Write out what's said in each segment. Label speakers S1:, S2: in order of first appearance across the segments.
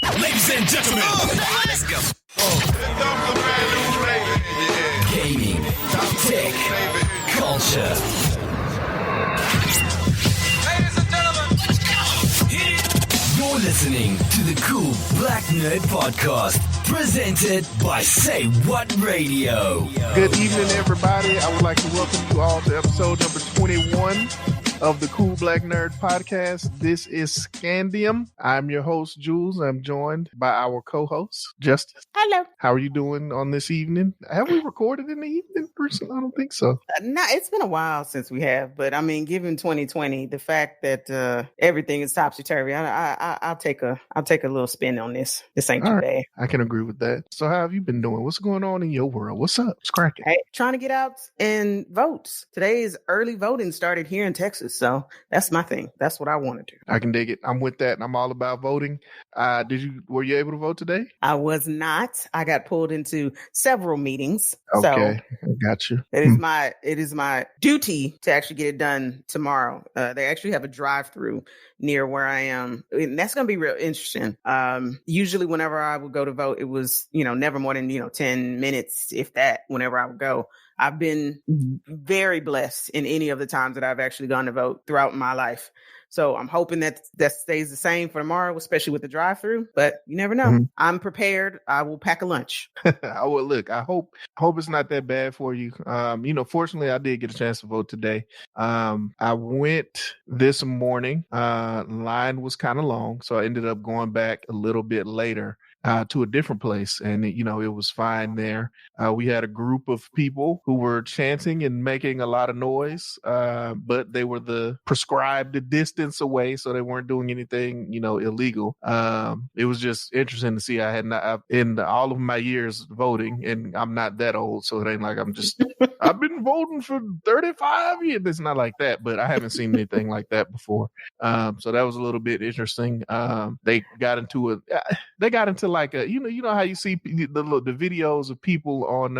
S1: Ladies and gentlemen, let's go. Gaming, tech, culture. Ladies and gentlemen, let's go. You're listening to the Cool Black Nerd Podcast, presented by Say What Radio.
S2: Good evening, everybody. I would like to welcome you all to episode number 21 of the Cool Black Nerd Podcast. This is Scandium. I'm your host, Jules. I'm joined by our co-host, Justice.
S3: Hello.
S2: How are you doing on this evening? Have we recorded in the evening recently? I don't think so.
S3: No, it's been a while since we have, but I mean, given 2020, the fact that everything is topsy-turvy, I'll take a little spin on this. This ain't too bad.
S2: I can agree with that. So how have you been doing? What's going on in your world? What's up? What's cracking?
S3: Hey, trying to get out and vote. Today is early voting started here in Texas, so that's my thing. That's what I want to do.
S2: I can dig it. I'm with that, and I'm all about voting. Were you able to vote today?
S3: I was not. I got pulled into several meetings.
S2: Okay, I got you.
S3: It is my duty to actually get it done tomorrow. They actually have a drive-through near where I am, and that's going to be real interesting. Usually, whenever I would go to vote, it was never more than 10 minutes, if that. Whenever I would go. I've been very blessed in any of the times that I've actually gone to vote throughout my life. So I'm hoping that stays the same for tomorrow, especially with the drive-through. But you never know. Mm-hmm. I'm prepared. I will pack a lunch.
S2: I will. Look, I hope it's not that bad for you. Fortunately, I did get a chance to vote today. I went this morning. Line was kind of long, so I ended up going back a little bit later. To a different place, and it was fine there. We had a group of people who were chanting and making a lot of noise, but they were the prescribed distance away, so they weren't doing anything, illegal. It was just interesting to see. I had not in all of my years voting, and I'm not that old, so it ain't like I've been voting for 35 years. It's not like that, but I haven't seen anything like that before. So that was a little bit interesting. They got into like a, how you see the videos of people on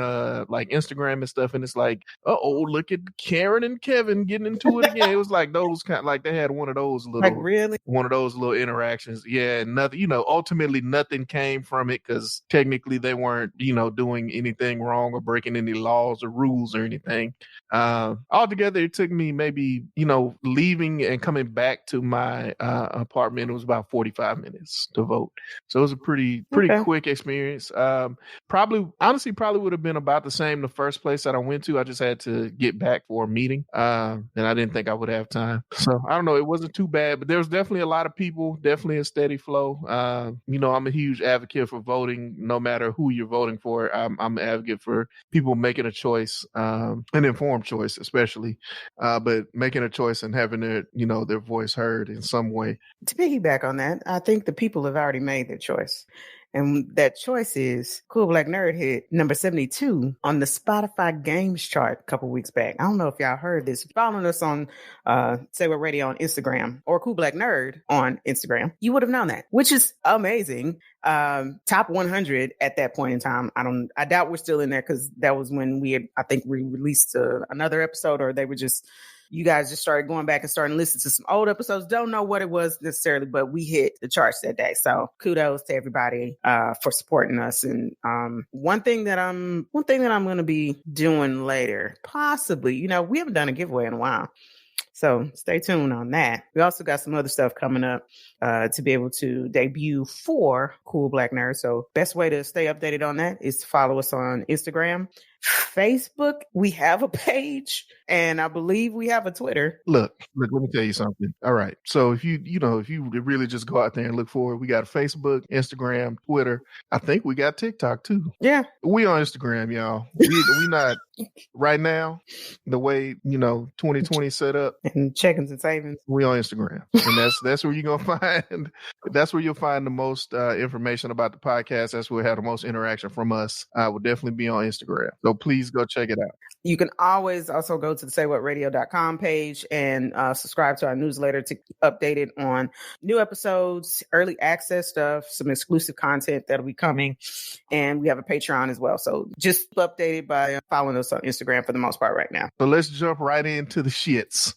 S2: like Instagram and stuff, and it's like, look at Karen and Kevin getting into it again. It was like those they had one of those little interactions. Yeah, and nothing, ultimately nothing came from it because technically they weren't, doing anything wrong or breaking any laws or rules or anything. Altogether, it took me maybe, leaving and coming back to my apartment, it was about 45 minutes to vote. So it was a pretty quick experience. Probably would have been about the same the first place that I went to. I just had to get back for a meeting, and I didn't think I would have time. So I don't know. It wasn't too bad, but there was definitely a lot of people, definitely a steady flow. I'm a huge advocate for voting, no matter who you're voting for. I'm an advocate for people making a choice, an informed choice, especially, but making a choice and having their voice heard in some way.
S3: To piggyback on that, I think the people have already made their choice. And that choice is Cool Black Nerd hit number 72 on the Spotify Games chart a couple weeks back. I don't know if y'all heard this. Following us on Say What Radio on Instagram or Cool Black Nerd on Instagram, you would have known that, which is amazing. Top 100 at that point in time. I doubt we're still in there because that was when we released another episode, or they were just, you guys just started going back and starting listening to some old episodes. Don't know what it was necessarily, but we hit the charts that day. So kudos to everybody for supporting us. And one thing that I'm going to be doing later, possibly, we haven't done a giveaway in a while. So stay tuned on that. We also got some other stuff coming up to be able to debut for Cool Black Nerd. So best way to stay updated on that is to follow us on Instagram, Facebook. We have a page, and I believe we have a Twitter.
S2: Look, let me tell you something. All right. So if you really just go out there and look for it, we got Facebook, Instagram, Twitter. I think we got TikTok too.
S3: Yeah.
S2: We on Instagram, y'all. We not right now, the way, 2020 set up.
S3: And check-ins and savings.
S2: We on Instagram. And that's where you're going to find, that's where you'll find the most information about the podcast. That's where we have the most interaction from us. Will definitely be on Instagram. So So please go check it out.
S3: You can always also go to the saywhatradio.com page and subscribe to our newsletter to keep updated on new episodes, early access stuff, some exclusive content that'll be coming. And we have a Patreon as well. So just keep updated by following us on Instagram for the most part right now.
S2: So let's jump right into the shits.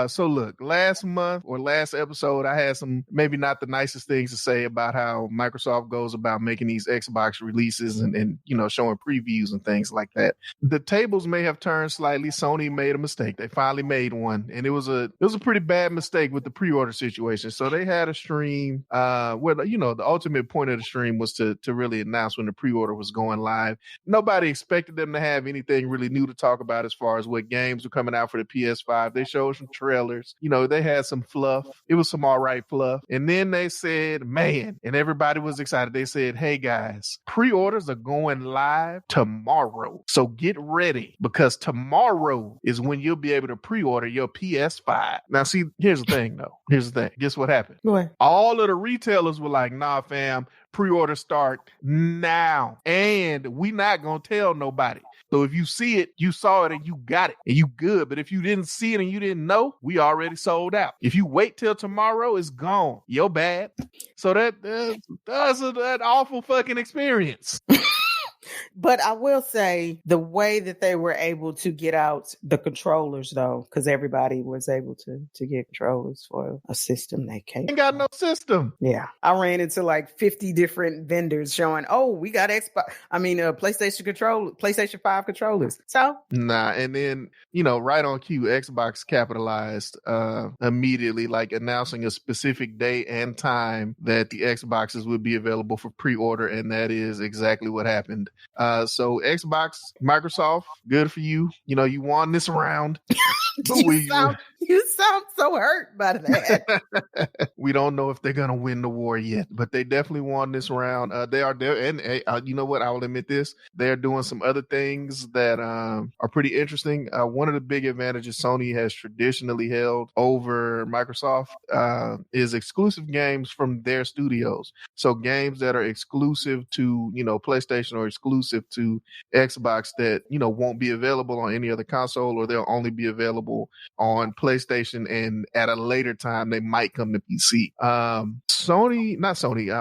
S2: So look, last month or last episode, I had some maybe not the nicest things to say about how Microsoft goes about making these Xbox releases and showing previews and things like that. The tables may have turned slightly. Sony made a mistake. They finally made one, and it was a pretty bad mistake with the pre-order situation. So they had a stream where the ultimate point of the stream was to really announce when the pre-order was going live. Nobody expected them to have anything really new to talk about as far as what games were coming out for the PS5. They showed some trailers. They had some fluff. It was some all right fluff. And then they said, man, and everybody was excited. They said, hey guys, pre-orders are going live tomorrow. So get ready, because tomorrow is when you'll be able to pre-order your PS5. Now, see, here's the thing, though. Guess what happened?
S3: What?
S2: All of the retailers were like, nah, fam, pre-order start now. And we not going to tell nobody. So if you see it, you saw it and you got it and you good. But if you didn't see it and you didn't know, we already sold out. If you wait till tomorrow, it's gone. You're bad. So that's an awful fucking experience.
S3: But I will say the way that they were able to get out the controllers, though, because everybody was able to get controllers for a system they can't.
S2: Ain't got no system.
S3: Yeah. I ran into like 50 different vendors showing, we got PlayStation 5 controllers. So?
S2: Nah. And then, right on cue, Xbox capitalized immediately, like announcing a specific day and time that the Xboxes would be available for pre-order. And that is exactly what happened. So Xbox, Microsoft, good for you. You won this round.
S3: You sound so hurt by that.
S2: We don't know if they're going to win the war yet, but they definitely won this round. They are there. And you know what? I will admit this. They're doing some other things that are pretty interesting. One of the big advantages Sony has traditionally held over Microsoft is exclusive games from their studios. So games that are exclusive to, PlayStation or exclusive to Xbox that, won't be available on any other console, or they'll only be available on PlayStation, and at a later time they might come to PC.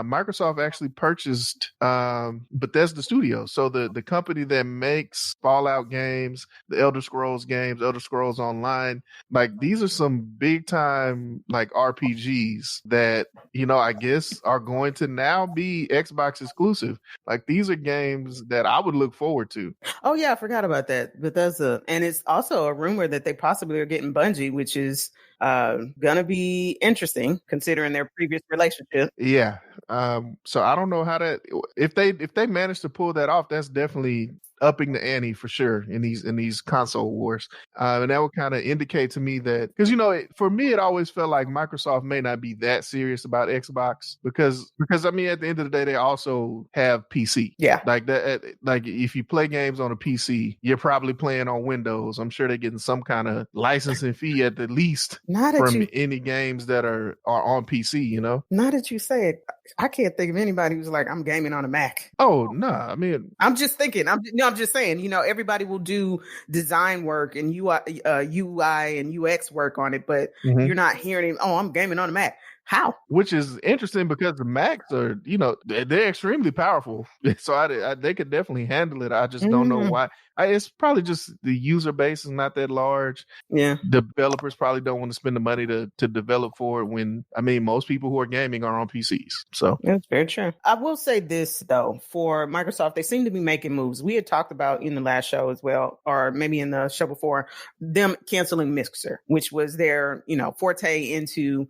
S2: Microsoft actually purchased Bethesda Studios. So the company that makes Fallout games, the Elder Scrolls games, Elder Scrolls Online, like these are some big time like RPGs that, I guess are going to now be Xbox exclusive. Like these are games that I would look forward to.
S3: Oh yeah, I forgot about that. Bethesda. And it's also a rumor that they possibly are getting Bungie, which is gonna be interesting considering their previous relationship.
S2: Yeah. So I don't know how that, if they manage to pull that off, that's definitely upping the ante for sure in these console wars. And that would kind of indicate to me that, because for me it always felt like Microsoft may not be that serious about Xbox because at the end of the day they also have PC.
S3: Yeah.
S2: Like that, like if you play games on a PC, you're probably playing on Windows. I'm sure they're getting some kind of licensing fee at the least from any games that are on PC,
S3: Now that you say it, I can't think of anybody who's like, I'm gaming on a Mac.
S2: Oh, no. I mean,
S3: I'm just thinking, I'm just saying, everybody will do design work and UI and UX work on it, but you're not hearing him, I'm gaming on a Mac. How? Which
S2: is interesting because the Macs are, they're extremely powerful. So they could definitely handle it. I just don't know why. It's probably just the user base is not that large.
S3: Yeah.
S2: Developers probably don't want to spend the money to develop for it when, most people who are gaming are on PCs. So
S3: that's very true. I will say this, though, for Microsoft, they seem to be making moves. We had talked about in the last show as well, or maybe in the show before, them canceling Mixer, which was their, forte into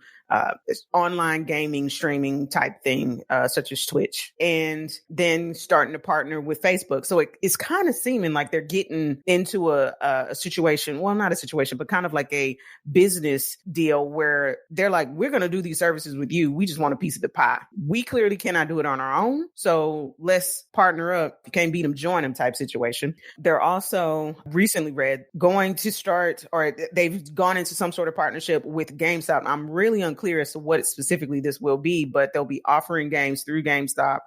S3: online gaming streaming type thing, such as Twitch, and then starting to partner with Facebook. So it's kind of seeming like they're getting into a situation, well, not a situation, but kind of like a business deal where they're like, we're going to do these services with you. We just want a piece of the pie. We clearly cannot do it on our own. So let's partner up. If you can't beat them, join them type situation. They're also recently going to start, or they've gone into some sort of partnership with GameStop. I'm really unclear unclear as to what specifically this will be, but they'll be offering games through GameStop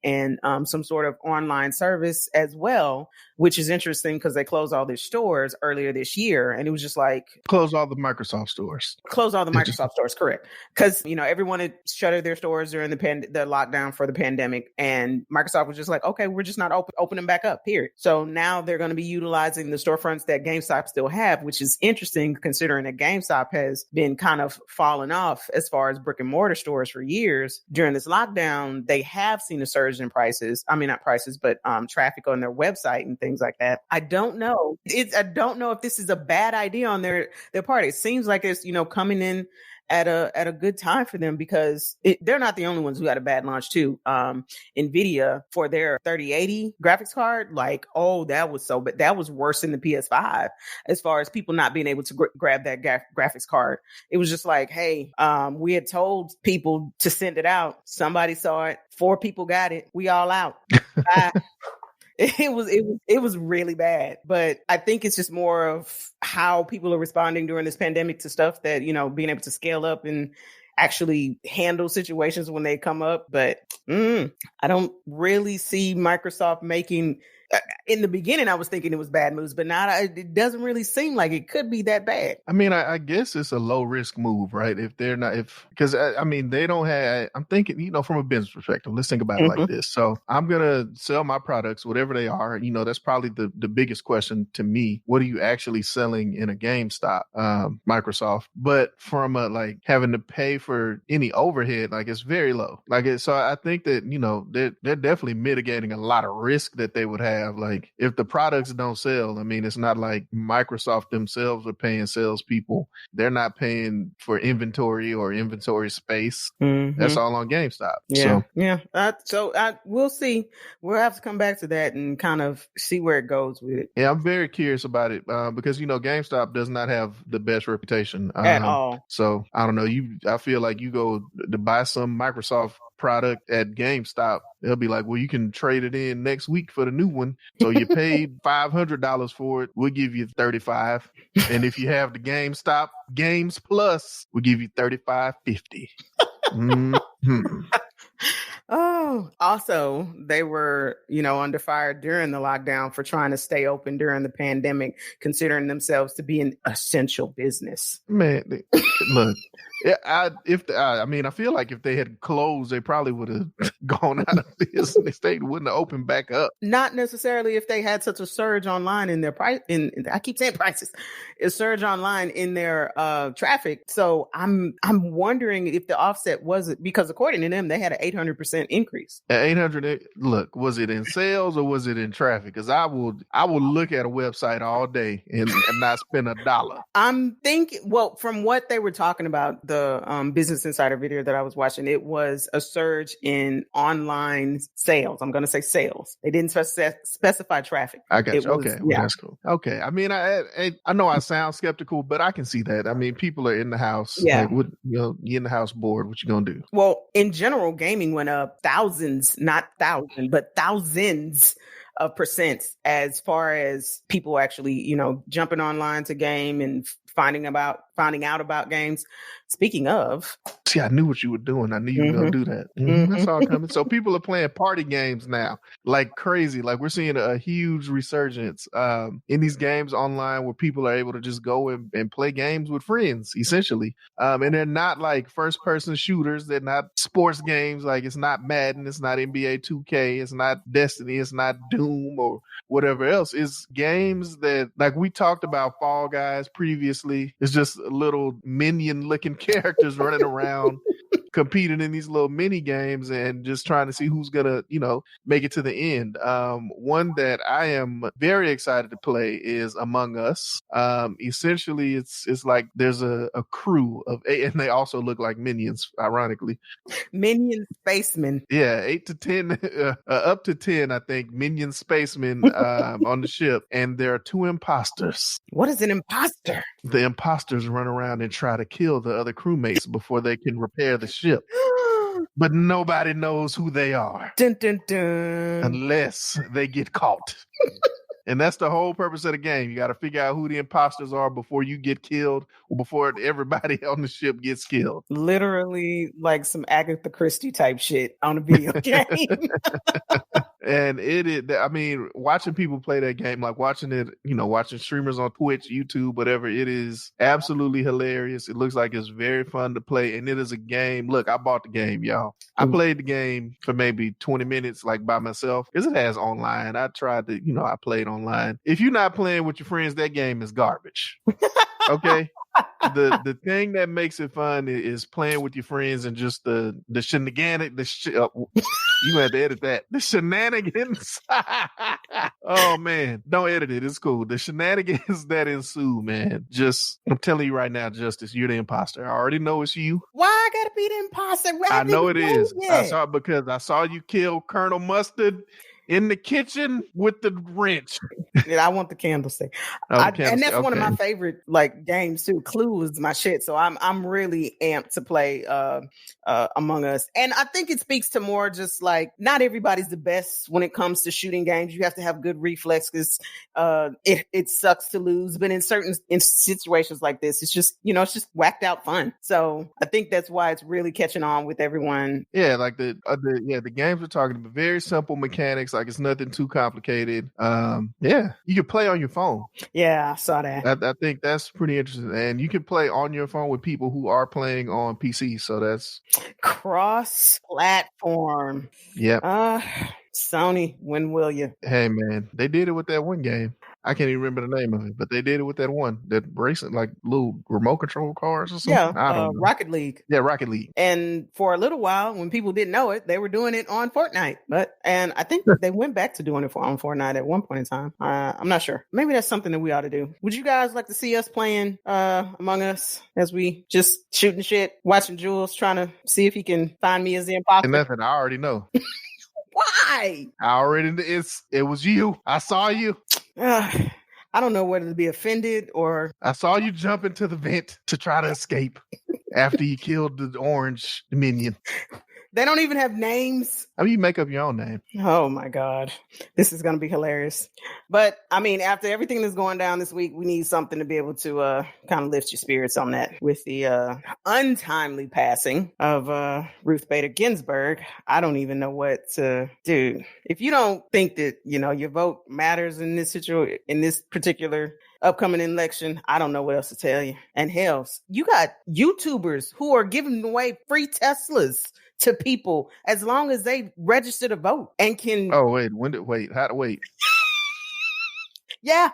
S3: and some sort of online service as well, which is interesting because they closed all their stores earlier this year. And it was just like...
S2: Close all the Microsoft stores.
S3: Close all the Microsoft stores, correct. Because, everyone had shuttered their stores during the lockdown for the pandemic. And Microsoft was just like, okay, we're just not opening back up, period. So now they're going to be utilizing the storefronts that GameStop still have, which is interesting considering that GameStop has been kind of falling off as far as brick and mortar stores for years. During this lockdown, they have seen a surge in prices. I mean, not prices, but traffic on their website and things like that. I don't know. I don't know if this is a bad idea on their part. It seems like it's, coming in at a good time for them because they're not the only ones who had a bad launch too. NVIDIA for their 3080 graphics card, that was but that was worse than the PS5 as far as people not being able to grab that graphics card. It was just like, hey, we had told people to send it out. Somebody saw it. 4 people got it. We all out. Bye. It was really bad, but I think it's just more of how people are responding during this pandemic to stuff that, being able to scale up and actually handle situations when they come up. But I don't really see Microsoft making... In the beginning, I was thinking it was bad moves, but now it doesn't really seem like it could be that bad.
S2: I mean, I guess it's a low risk move, right? Because they don't have, I'm thinking, from a business perspective, let's think about it like this. So I'm going to sell my products, whatever they are. That's probably the biggest question to me. What are you actually selling in a GameStop, Microsoft? But from having to pay for any overhead, it's very low. So I think that, they're definitely mitigating a lot of risk that they would have. If the products don't sell, it's not like Microsoft themselves are paying salespeople. They're not paying for inventory or inventory space. That's all on GameStop.
S3: We'll see. We'll have to come back to that and kind of see where it goes with it.
S2: Yeah, I'm very curious about it because, GameStop does not have the best reputation
S3: at all.
S2: So I don't know. I feel like you go to buy some Microsoft product at GameStop, they'll be like, well, you can trade it in next week for the new one. So you paid $500 for it. We'll give you $35. And if you have the GameStop Games Plus, we'll give you $35.50.
S3: Oh, also, they were, under fire during the lockdown for trying to stay open during the pandemic, considering themselves to be an essential business.
S2: Man, look, I feel like if they had closed, they probably would have gone out of business. They wouldn't have opened back up.
S3: Not necessarily if they had such a surge online in their price. I keep saying prices. A surge online in their traffic. So I'm wondering if the offset was because according to them, they had an 800% increase.
S2: 800. Look, was it in sales or was it in traffic? Because I will look at a website all day and not spend $1.
S3: I'm thinking. Well, from what they were talking about, the Business Insider video that I was watching, it was a surge in online sales. I'm going to say sales. They didn't specify traffic.
S2: I got you. Okay, well, that's cool. Okay, I know I sound skeptical, but I can see that. People are in the house.
S3: Yeah,
S2: you're in the house bored. What you gonna do?
S3: Well, in general, gaming went up thousands, not thousands, but thousands of percent as far as people actually, jumping online to game and finding out about games. Speaking of,
S2: see, I knew what you were doing. I knew you were going to do that. That's all coming. So people are playing party games now like crazy. Like we're seeing a huge resurgence in these games online where people are able to just go and play games with friends, essentially. And they're not like first-person shooters. They're not sports games. Like it's not Madden. It's not NBA 2K. It's not Destiny. It's not Doom or whatever else. It's games that, like we talked about Fall Guys previously. It's just little minion-looking characters running around competing in these little mini games and just trying to see who's gonna make it to the end. One that I am very excited to play is Among Us. Essentially it's like there's a crew of 8, and they also look like minions, ironically.
S3: Minion spacemen.
S2: Yeah, 8 to 10 up to 10, I think, minion spacemen on the ship, and there are 2 imposters.
S3: What is an imposter?
S2: The imposters run around and try to kill the other crewmates before they can repair the ship. But nobody knows who they are.
S3: Dun, dun, dun.
S2: Unless they get caught. And that's the whole purpose of the game. You got to figure out who the imposters are before you get killed or before everybody on the ship gets killed.
S3: Literally like some Agatha Christie type shit on a video game.
S2: And I mean, watching people play that game, like watching it, watching streamers on Twitch, YouTube, whatever, it is absolutely hilarious. It looks like it's very fun to play. And it is a game. Look, I bought the game, y'all. I played the game for maybe 20 minutes, like by myself, because it has online. I tried to, I played online. If you're not playing with your friends, that game is garbage. Okay. The thing that makes it fun is playing with your friends and just the shenanigans. You had to edit that. The shenanigans. Oh man, don't edit it. It's cool. The shenanigans that ensue, man. I'm telling you right now, Justice, you're the imposter. I already know it's you.
S3: Why I gotta be the imposter?
S2: I know it is. I saw you kill Colonel Mustard in the kitchen with the wrench.
S3: Yeah, I want the candlestick. And that's one of my favorite games too. Clue is my shit. So I'm really amped to play Among Us. And I think it speaks to more just like not everybody's the best when it comes to shooting games. You have to have good reflexes. It sucks to lose, but in certain situations like this, it's just it's just whacked out fun. So I think that's why it's really catching on with everyone.
S2: Yeah, like the games we're talking about, very simple mechanics. Like it's nothing too complicated. Yeah, you can play on your phone.
S3: Yeah, I saw that.
S2: I think that's pretty interesting. And you can play on your phone with people who are playing on PC. So that's
S3: cross-platform.
S2: Yeah.
S3: Sony, when will you?
S2: Hey man, they did it with that one game. I can't even remember the name of it, but they did it with that one, that racing, like little remote control cars or something.
S3: Yeah, I don't know. Rocket League.
S2: Yeah, Rocket League.
S3: And for a little while, when people didn't know it, they were doing it on Fortnite. And I think they went back to doing it on Fortnite at one point in time. I'm not sure. Maybe that's something that we ought to do. Would you guys like to see us playing Among Us as we just shooting shit, watching Jules, trying to see if he can find me as the imposter?
S2: And nothing, I already know.
S3: Why?
S2: It was you. I saw you.
S3: I don't know whether to be offended or...
S2: I saw you jump into the vent to try to escape after you killed the orange minion.
S3: They don't even have names.
S2: I mean, you make up your own name.
S3: Oh my God. This is going to be hilarious. But I mean, after everything that's going down this week, we need something to be able to kind of lift your spirits on that. With the untimely passing of Ruth Bader Ginsburg, I don't even know what to do. If you don't think that, your vote matters in this situation, in this particular upcoming election, I don't know what else to tell you. And hell, you got YouTubers who are giving away free Teslas to people as long as they register to vote and can.
S2: Oh wait, how to wait?
S3: Yeah,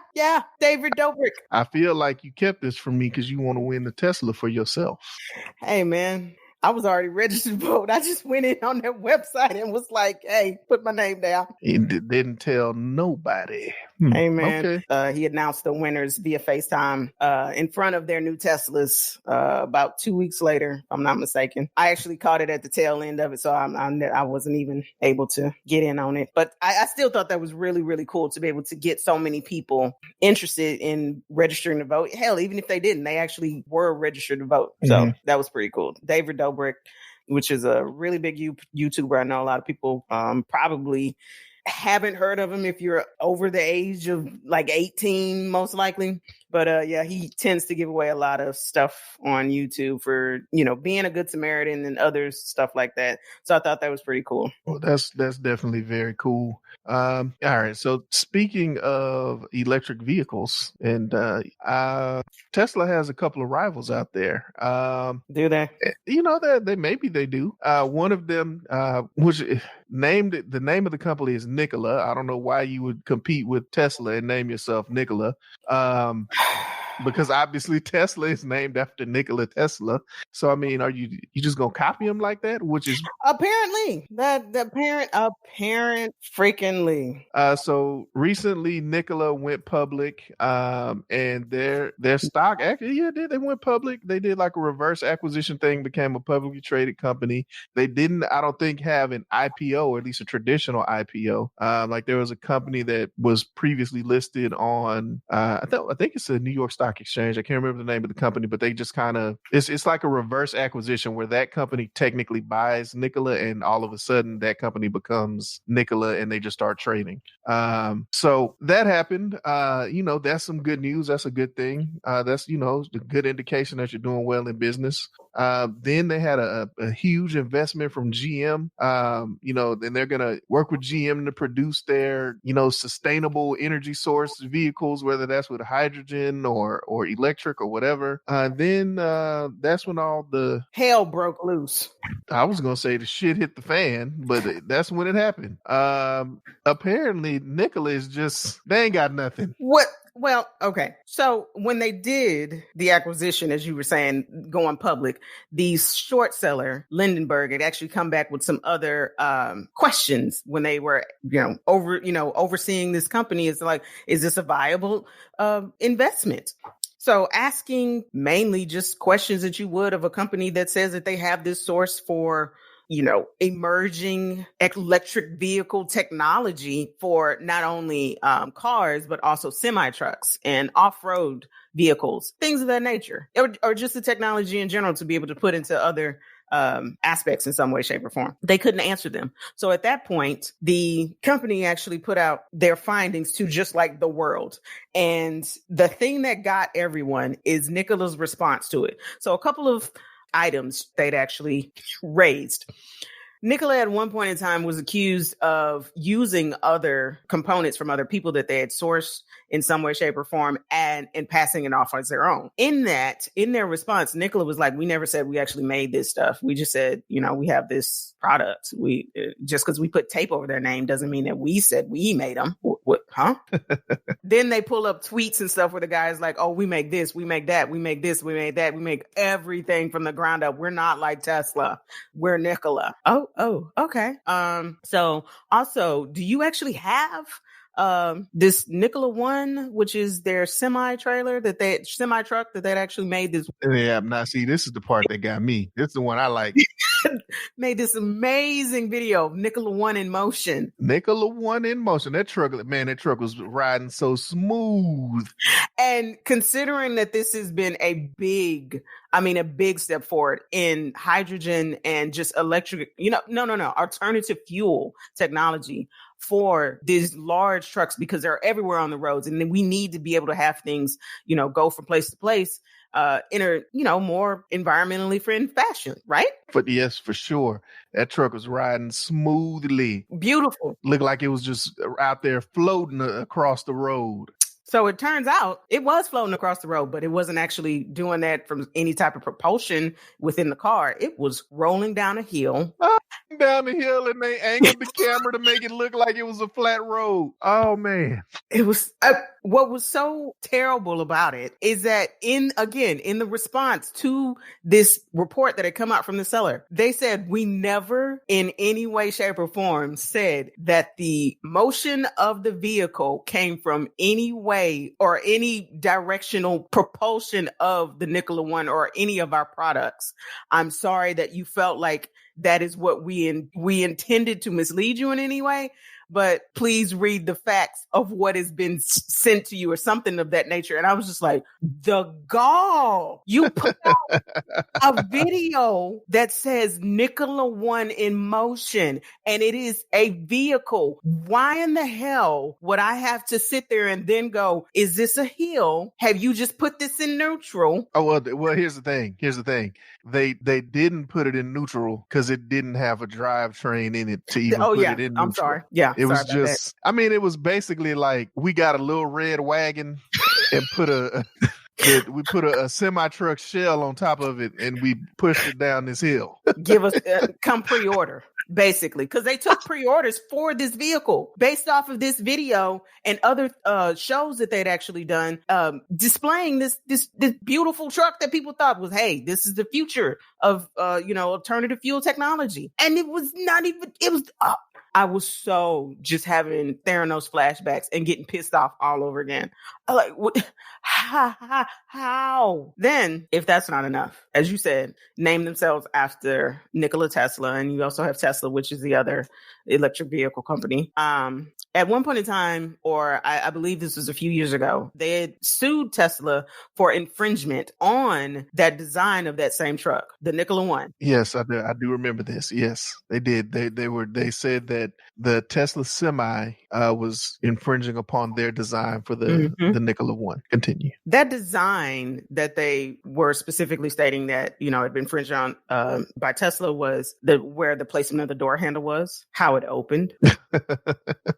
S3: David Dobrik.
S2: I feel like you kept this from me because you want to win the Tesla for yourself.
S3: Hey man, I was already registered to vote. I just went in on their website and was like, hey, put my name down.
S2: He didn't tell nobody.
S3: Hey, man. Okay. He announced the winners via FaceTime in front of their new Teslas about 2 weeks later, if I'm not mistaken. I actually caught it at the tail end of it, so I wasn't even able to get in on it. But I still thought that was really, really cool to be able to get so many people interested in registering to vote. Hell, even if they didn't, they actually were registered to vote. So that was pretty cool. David Dobrik, which is a really big YouTuber. I know a lot of people probably haven't heard of him if you're over the age of like 18, most likely. But yeah, he tends to give away a lot of stuff on YouTube for, being a good Samaritan and other stuff like that. So I thought that was pretty cool.
S2: Well, that's definitely very cool. All right. So speaking of electric vehicles, and Tesla has a couple of rivals out there.
S3: Do they?
S2: They do. One of them, which the name of the company is Nikola. I don't know why you would compete with Tesla and name yourself Nikola. Because obviously Tesla is named after Nikola Tesla. So I mean, are you just gonna copy him like that? Which is
S3: apparently apparent freakingly.
S2: So recently Nikola went public, and their stock actually, they went public. They did like a reverse acquisition thing, became a publicly traded company. They didn't, I don't think, have an IPO, or at least a traditional IPO. Like there was a company that was previously listed on, I think it's a New York Stock stock exchange. I can't remember the name of the company, but they just kind of, it's like a reverse acquisition where that company technically buys Nikola, and all of a sudden that company becomes Nikola, and they just start trading. So that happened. That's some good news. That's a good thing. That's, a good indication that you're doing well in business. Then they had a huge investment from GM. And they're going to work with GM to produce their, sustainable energy source vehicles, whether that's with hydrogen or electric or whatever. Then that's when all the
S3: hell broke loose.
S2: I was going to say the shit hit the fan, but that's when it happened. Apparently Nikola is just, they ain't got nothing.
S3: What? Well, okay. So when they did the acquisition, as you were saying, going public, the short seller, Lindenberg, had actually come back with some other questions when they were, overseeing this company. It's like, is this a viable investment? So asking mainly just questions that you would of a company that says that they have this source for, emerging electric vehicle technology for not only cars, but also semi-trucks and off-road vehicles, things of that nature, or just the technology in general to be able to put into other aspects in some way, shape, or form. They couldn't answer them. So at that point, the company actually put out their findings to just like the world. And the thing that got everyone is Nikola's response to it. So a couple of items they'd actually raised. Nikola at one point in time was accused of using other components from other people that they had sourced in some way, shape, or form and passing it off as their own. In their response, Nikola was like, we never said we actually made this stuff. We just said, we have this product. We just because we put tape over their name doesn't mean that we said we made them. What? Huh? Then they pull up tweets and stuff where the guy's like, oh, we make this, we make that, we make this, we make that, we make everything from the ground up. We're not like Tesla. We're Nikola. Oh, okay. So also, do you actually have this Nikola One, which is their semi truck that they actually made this?
S2: Yeah, now see, this is the part that got me. This is the one I like.
S3: Made this amazing video of Nikola One in motion.
S2: Nikola One in motion. That truck was riding so smooth.
S3: And considering that this has been a big step forward in hydrogen and just electric, alternative fuel technology for these large trucks, because they're everywhere on the roads. And then we need to be able to have things, go from place to place in a, more environmentally friendly fashion, right?
S2: But yes, for sure. That truck was riding smoothly.
S3: Beautiful.
S2: Looked like it was just out there floating across the road.
S3: So it turns out it was floating across the road, but it wasn't actually doing that from any type of propulsion within the car. It was rolling down a hill.
S2: Down the hill, and they angled the camera to make it look like it was a flat road. Oh, man.
S3: It was what was so terrible about it is that in the response to this report that had come out from the seller, they said, we never in any way, shape, or form said that the motion of the vehicle came from any way or any directional propulsion of the Nikola One or any of our products. I'm sorry that you felt like that is what we intended to mislead you in any way, but please read the facts of what has been sent to you or something of that nature. And I was just like, the gall. You put out a video that says Nikola One in motion, and it is a vehicle. Why in the hell would I have to sit there and then go, is this a hill? Have you just put this in neutral?
S2: Oh, well, here's the thing. They didn't put it in neutral because it didn't have a drivetrain in it to even put it in neutral.
S3: I'm sorry. Yeah.
S2: It was just, it was basically like we got a little red wagon and we put a semi-truck shell on top of it and we pushed it down this hill.
S3: Give us, come pre-order. Basically, because they took pre-orders for this vehicle based off of this video and other shows that they'd actually done, displaying this beautiful truck that people thought was, hey, this is the future of alternative fuel technology. And it was not even. It was. I was so just having Theranos flashbacks and getting pissed off all over again. I'm like, what? How? Then, if that's not enough, as you said, name themselves after Nikola Tesla, and you also have Tesla, which is the other electric vehicle company. at one point in time, or I believe this was a few years ago, they had sued Tesla for infringement on that design of that same truck, the Nikola One.
S2: Yes, I do remember this. Yes, they did. They said that the Tesla Semi was infringing upon their design for the Nikola One. Continue.
S3: That design that they were specifically stating that, had been infringed on by Tesla was where the placement of the door handle was, how it opened,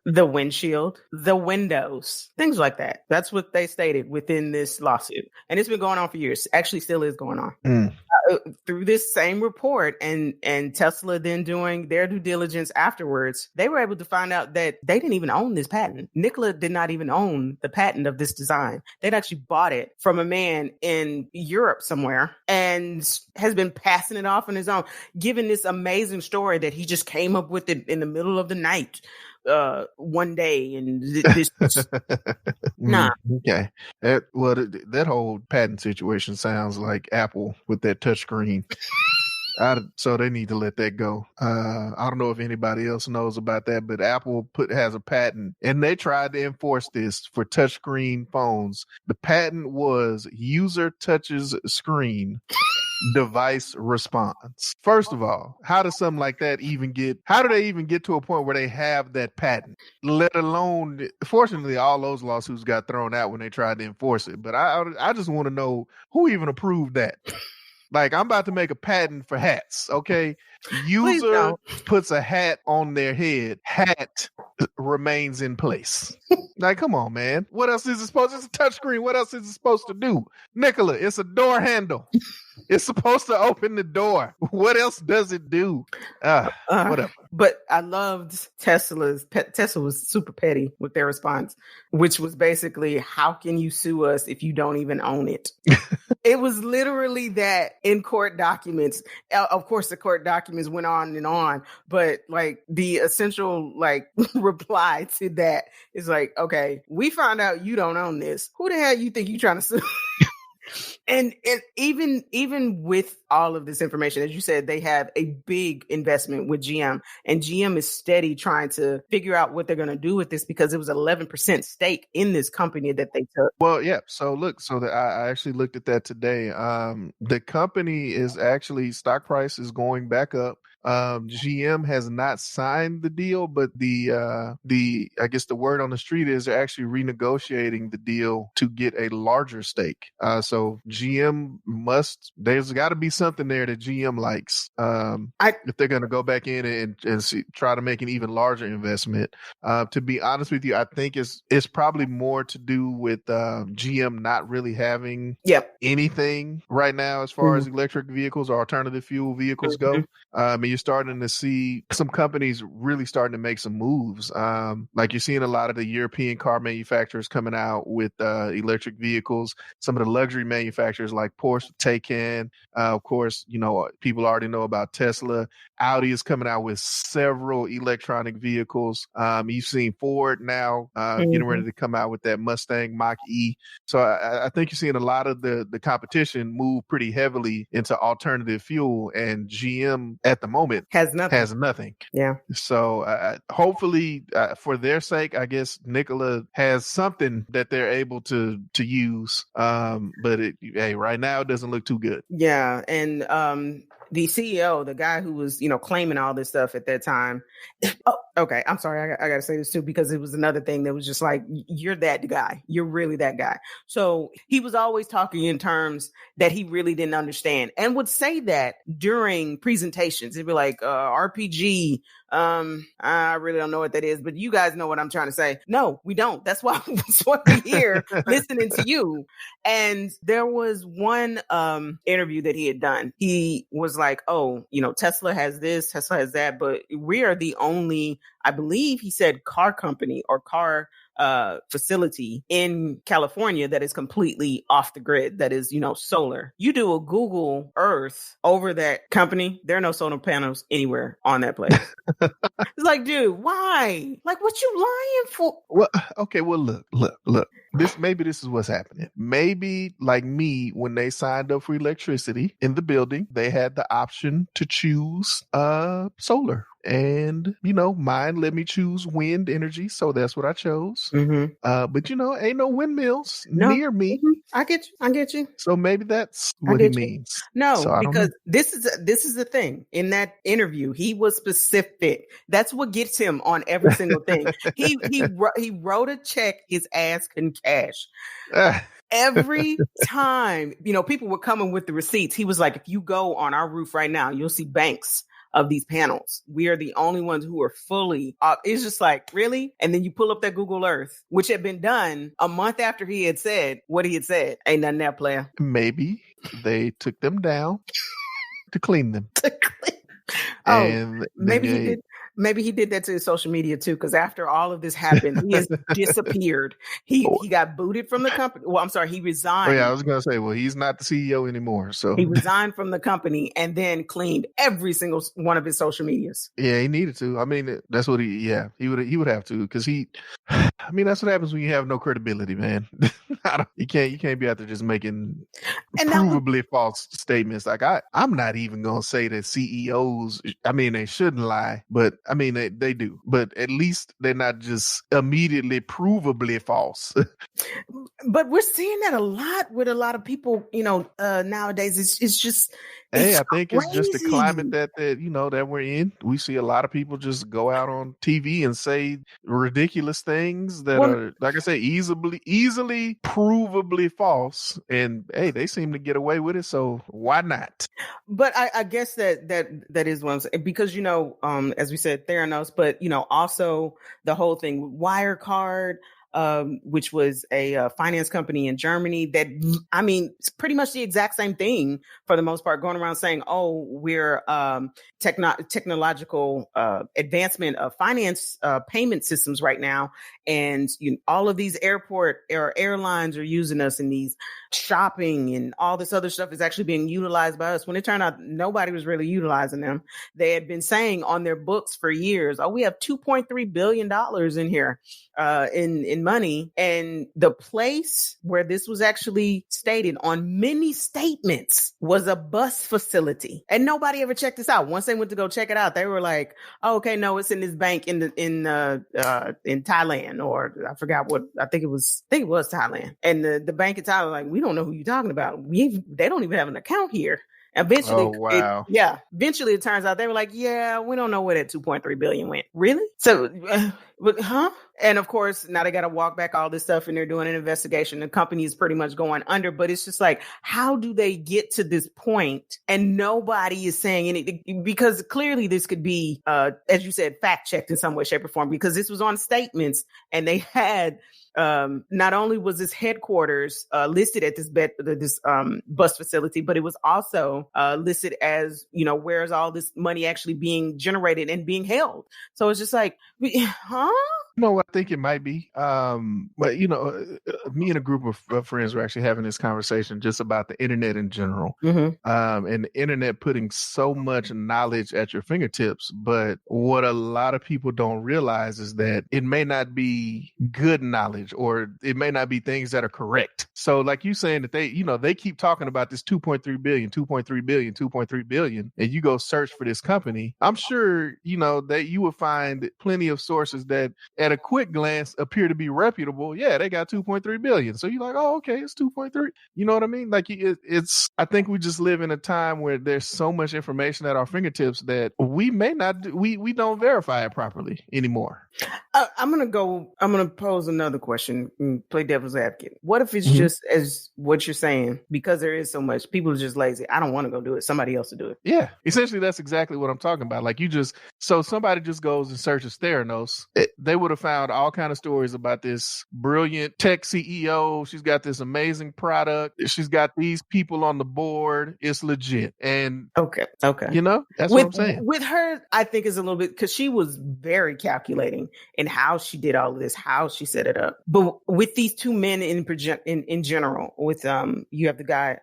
S3: the windshield, the windows, things like that. That's what they stated within this lawsuit. And it's been going on for years. Actually still is going on. Through this same report and Tesla then doing their due diligence afterwards, they were able to find out that they didn't even own this patent. Nikola did not even own the patent of this design. They'd actually bought it from a man in Europe somewhere and has been passing it off on his own, giving this amazing story that he just came up with it in the middle of the night one day, and this nah.
S2: Okay. That whole patent situation sounds like Apple with that touchscreen. So they need to let that go. I don't know if anybody else knows about that, but Apple has a patent, and they tried to enforce this for touchscreen phones. The patent was user touches screen, device responds. First of all, how does something like that how do they even get to a point where they have that patent? Let alone, fortunately, all those lawsuits got thrown out when they tried to enforce it. But I just want to know who even approved that. Like, I'm about to make a patent for hats, okay? User puts a hat on their head. Hat remains in place. Like, come on, man. What else is it supposed to do? It's a touchscreen. What else is it supposed to do? Nikola, it's a door handle. It's supposed to open the door. What else does it do? Whatever.
S3: But I loved Tesla was super petty with their response, which was basically, how can you sue us if you don't even own it? It was literally that in court documents. Of course, the court documents went on and on, but like the essential reply to that is like, okay, we found out you don't own this. Who the hell you think you trying to sue? And even with all of this information, as you said, they have a big investment with GM, and GM is steady trying to figure out what they're going to do with this, because it was 11% stake in this company that they took.
S2: Well, yeah. So look, I actually looked at that today. The company is actually, stock price is going back up. GM has not signed the deal, but I guess the word on the street is they're actually renegotiating the deal to get a larger stake. So GM there's got to be something there that GM likes. If they're going to go back in and try to make an even larger investment. To be honest with you, I think it's probably more to do with GM not really having anything right now as far as electric vehicles or alternative fuel vehicles go. You're starting to see some companies really starting to make some moves. Like you're seeing a lot of the European car manufacturers coming out with electric vehicles. Some of the luxury manufacturers like Porsche, Taycan. Of course, people already know about Tesla. Audi is coming out with several electronic vehicles. You've seen Ford now getting ready to come out with that Mustang Mach-E. So I think you're seeing a lot of the competition move pretty heavily into alternative fuel, and GM at the moment has nothing. Yeah. So hopefully for their sake, I guess Nikola has something that they're able to use. But right now it doesn't look too good.
S3: Yeah. And the CEO, the guy who was, claiming all this stuff at that time. Oh, okay. I'm sorry. I got to say this too, because it was another thing that was just like, you're that guy. You're really that guy. So he was always talking in terms that he really didn't understand, and would say that during presentations. It'd be like, RPG. I really don't know what that is, but you guys know what I'm trying to say. No, we don't. That's why we're here listening to you. And there was one interview that he had done. He was like, oh, Tesla has this, Tesla has that, but we are the only, I believe he said, car company or car facility in California that is completely off the grid, that is, solar. You do a Google Earth over that company, there are no solar panels anywhere on that place. It's like, dude, why? Like, what you lying for?
S2: Well, okay, well, look. Maybe this is what's happening. Maybe like me, when they signed up for electricity in the building, they had the option to choose solar And, mine let me choose wind energy. So that's what I chose.
S3: Mm-hmm.
S2: But, ain't no windmills
S3: No.
S2: near me.
S3: Mm-hmm. I get you.
S2: So maybe that's what he means.
S3: No,
S2: so
S3: because this is the thing. In that interview, he was specific. That's what gets him on every single thing. He wrote a check his ass can cash. Every time, people were coming with the receipts. He was like, if you go on our roof right now, you'll see banks of these panels. We are the only ones who are fully it's just like, really? And then you pull up that Google Earth, which had been done a month after he had said what he had said. Ain't nothing there, player.
S2: Maybe they took them down to clean them.
S3: And maybe he did. Maybe he did that to his social media too, because after all of this happened, he has disappeared. He got booted from the company. Well, I'm sorry, he resigned.
S2: Oh, yeah, I was going to say, well, he's not the CEO anymore. So
S3: he resigned from the company and then cleaned every single one of his social medias.
S2: Yeah, he needed to. I mean, that's what he would have to, because that's what happens when you have no credibility, man. You can't be out there just making provably false statements. Like I'm not even going to say that CEOs, they shouldn't lie, but they do. But at least they're not just immediately provably false.
S3: But we're seeing that a lot with a lot of people, nowadays. It's just
S2: Hey, I think it's just the climate that we're in. We see a lot of people just go out on TV and say ridiculous things that are, like I say, easily provably false. And hey, they seem to get away with it. So why not?
S3: But I guess that is what I'm saying, because, as we said, Theranos, but, also the whole thing, Wirecard, which was a finance company in Germany that, it's pretty much the exact same thing for the most part, going around saying, oh, we're technological advancement of finance payment systems right now. And all of these airlines are using us in these shopping, and all this other stuff is actually being utilized by us, when it turned out nobody was really utilizing them. They had been saying on their books for years, oh, we have $2.3 billion in here in money. And the place where this was actually stated on many statements was a bus facility. And nobody ever checked this out. Once they went to go check it out, they were like, oh, okay, no, it's in this bank in Thailand, or I forgot what, I think it was Thailand. And the bank in Thailand, like, we don't know who you're talking about. They don't even have an account here. Eventually, eventually it turns out they were like, yeah, we don't know where that 2.3 billion went. Really? So, And of course, now they got to walk back all this stuff, and they're doing an investigation. The company is pretty much going under, but it's just like, how do they get to this point and nobody is saying anything? Because clearly this could be, as you said, fact checked in some way, shape, or form, because this was on statements, and they had, not only was this headquarters listed at this bus facility, but it was also listed as, where's all this money actually being generated and being held. So it's just like, huh?
S2: I think it might be. But, me and a group of friends were actually having this conversation just about the internet in general. Mm-hmm. And the internet putting so much knowledge at your fingertips. But what a lot of people don't realize is that it may not be good knowledge, or it may not be things that are correct. So like you saying that they keep talking about this 2.3 billion, 2.3 billion, 2.3 billion, and you go search for this company. I'm sure, that you will find plenty of sources that at a quick glance appear to be reputable. Yeah, they got 2.3 billion. So you're like, oh, okay, it's 2.3. You know what I mean? Like it's, I think we just live in a time where there's so much information at our fingertips that we may not, we don't verify it properly anymore.
S3: I'm going to pose another question and play devil's advocate. What if it's just as what you're saying, because there is so much, people are just lazy. I don't want to go do it. Somebody else to do it. Yeah.
S2: Essentially, that's exactly what I'm talking about. Like somebody just goes and searches Theranos. They would have found all kind of stories about this brilliant tech CEO. She's got this amazing product. She's got these people on the board. It's legit. And
S3: okay.
S2: That's what I'm saying.
S3: With her, I think is a little bit, because she was very calculating in how she did all of this, how she set it up. But with these two men in general, with you have the guy,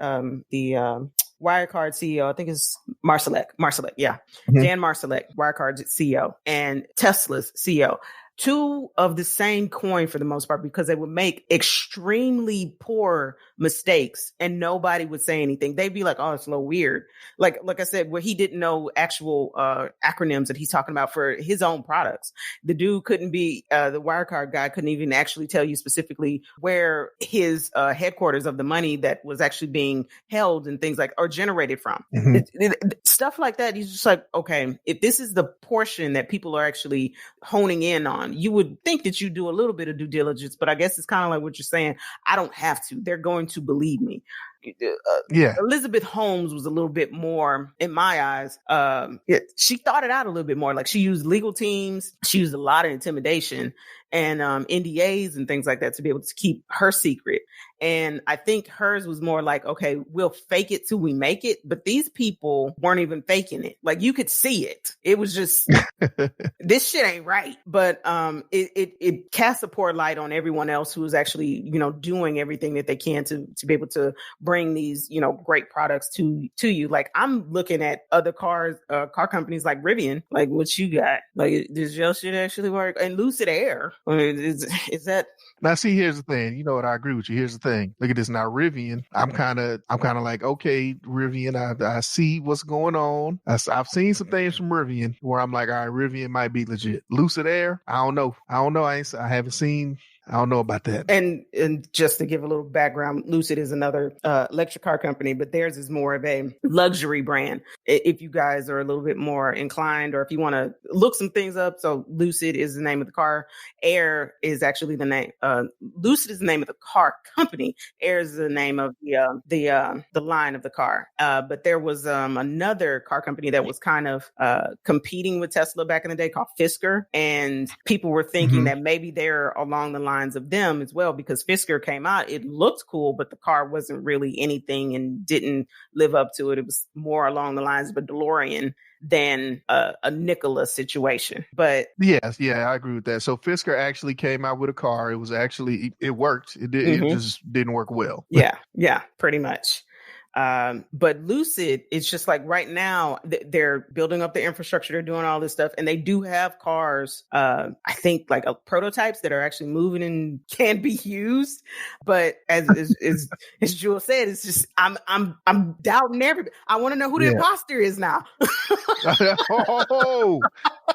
S3: the Wirecard CEO, I think it's Marsalek, yeah. Mm-hmm. Dan Marsalek, Wirecard's CEO, and Tesla's CEO. two of the same coin for the most part, because they would make extremely poor mistakes and nobody would say anything. They'd be like, oh, it's a little weird. Like I said, where he didn't know actual acronyms that he's talking about for his own products. The dude couldn't be, the Wirecard guy couldn't even actually tell you specifically where his headquarters of the money that was actually being held and things like, or generated from. Stuff like that. He's just like, okay, if this is the portion that people are actually honing in on, you would think that you do a little bit of due diligence, but I guess it's kind of like what you're saying. I don't have to. They're going to believe me. Elizabeth Holmes was a little bit more, in my eyes, she thought it out a little bit more. Like, she used legal teams, she used a lot of intimidation and NDAs and things like that to be able to keep her secret. And I think hers was more like, okay, we'll fake it till we make it. But these people weren't even faking it. Like, you could see it. It was just, this shit ain't right. But it casts a poor light on everyone else who is actually, doing everything that they can to be able to bring these, great products to you. Like, I'm looking at other car companies like Rivian, like, what you got? Like, does your shit actually work? And Lucid Air, I mean, is that?
S2: Now, see, here's the thing. You know what? I agree with you. Here's the thing. Look at this now. Rivian. I'm kind of like, okay, Rivian. I see what's going on. I've seen some things from Rivian where I'm like, all right, Rivian might be legit. Lucid Air. I don't know. I haven't seen. I don't know about that.
S3: And just to give a little background, Lucid is another electric car company, but theirs is more of a luxury brand. If you guys are a little bit more inclined, or if you want to look some things up, so Lucid is the name of the car. Air is actually the name. Lucid is the name of the car company. Air is the name of the line of the car. But there was another car company that was kind of competing with Tesla back in the day called Fisker, and people were thinking that maybe they're along the line of them as well, because Fisker came out, it looked cool, but the car wasn't really anything and didn't live up to it. It was more along the lines of a DeLorean than a Nikola situation. But
S2: yes, I agree with that. So Fisker actually came out with a car. It was actually, it worked. It just didn't work well.
S3: Yeah, pretty much. But Lucid, it's just like right now they're building up the infrastructure. They're doing all this stuff, and they do have cars. I think like prototypes that are actually moving and can be used. But as Jules said, it's just I'm doubting everybody. I want to know who the imposter is now.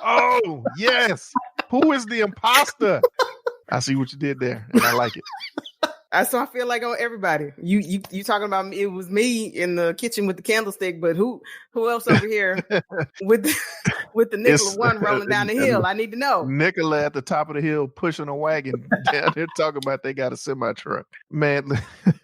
S2: oh yes, who is the imposter? I see what you did there, and I like it.
S3: So I feel like on everybody. You talking about it was me in the kitchen with the candlestick, but who else over here with the Nikola one rolling down the hill? I need to know.
S2: Nikola at the top of the hill pushing a wagon down there talking about they got a semi truck. Man,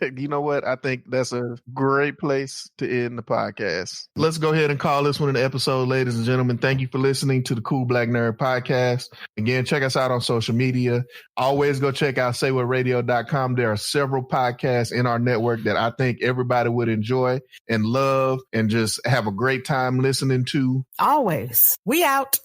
S2: you know what? I think that's a great place to end the podcast. Let's go ahead and call this one an episode, ladies and gentlemen. Thank you for listening to the Cool Black Nerd podcast. Again, check us out on social media. Always go check out saywhatradio.com. There are several podcasts in our network that I think everybody would enjoy and love and just have a great time listening to.
S3: Always. We out.